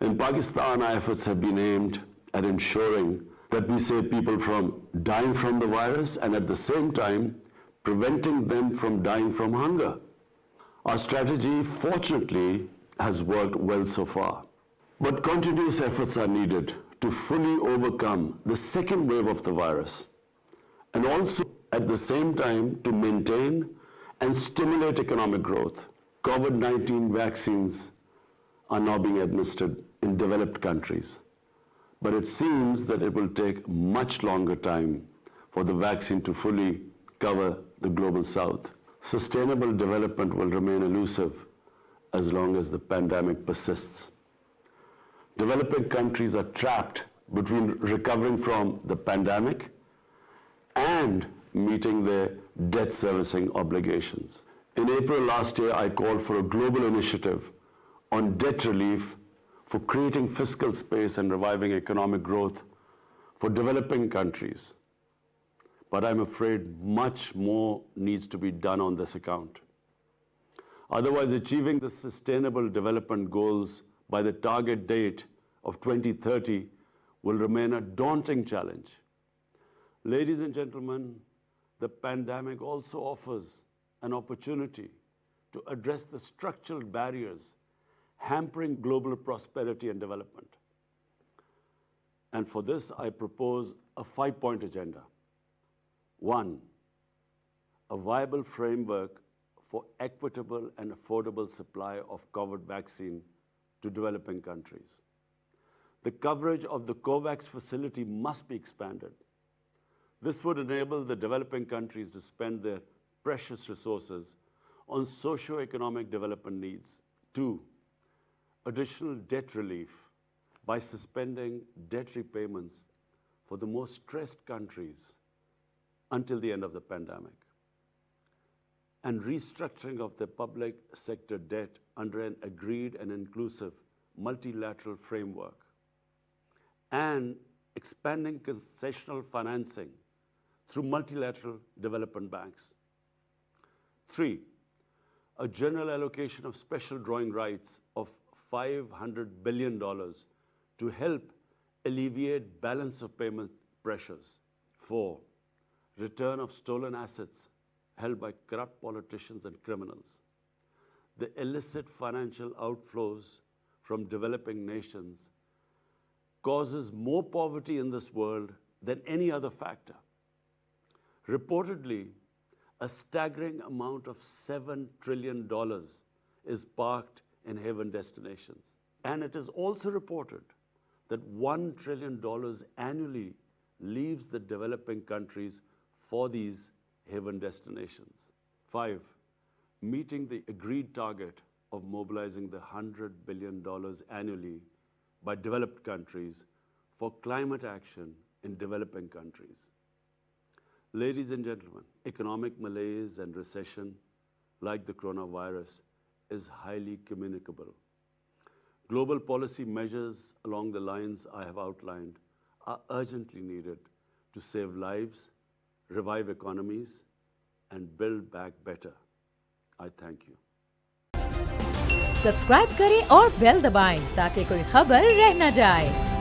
In Pakistan, our efforts have been aimed at ensuring that we save people from dying from the virus and at the same time preventing them from dying from hunger. Our strategy, fortunately, has worked well so far. But continuous efforts are needed to fully overcome the second wave of the virus, and also at the same time to maintain and stimulate economic growth. COVID-19 vaccines are now being administered in developed countries, but it seems that it will take much longer time for the vaccine to fully cover the global south. Sustainable development will remain elusive as long as the pandemic persists. Developing countries are trapped between recovering from the pandemic and meeting their debt servicing obligations. In April last year, I called for a global initiative on debt relief for creating fiscal space and reviving economic growth for developing countries. But I'm afraid much more needs to be done on this account. Otherwise, achieving the sustainable development goals by the target date of 2030 will remain a daunting challenge. Ladies and gentlemen, the pandemic also offers an opportunity to address the structural barriers hampering global prosperity and development. And for this, I propose a 5-point agenda. 1, a viable framework for equitable and affordable supply of COVID vaccine to developing countries. The coverage of the COVAX facility must be expanded. This would enable the developing countries to spend their precious resources on socio-economic development needs. 2, additional debt relief by suspending debt repayments for the most stressed countries until the end of the pandemic, and restructuring of the public sector debt under an agreed and inclusive multilateral framework, and expanding concessional financing through multilateral development banks. 3, a general allocation of special drawing rights of $500 billion to help alleviate balance of payment pressures. 4, return of stolen assets held by corrupt politicians and criminals. The illicit financial outflows from developing nations causes more poverty in this world than any other factor. Reportedly, a staggering amount of $7 trillion is parked in haven destinations. And it is also reported that $1 trillion annually leaves the developing countries for these haven destinations. 5, meeting the agreed target of mobilizing the $100 billion annually by developed countries for climate action in developing countries. Ladies and gentlemen, economic malaise and recession, like the coronavirus, is highly communicable. Global policy measures along the lines I have outlined are urgently needed to save lives, revive economies, and build back better. I thank you. Subscribe करें और bell दबाएं ताकि कोई खबर रह न जाए।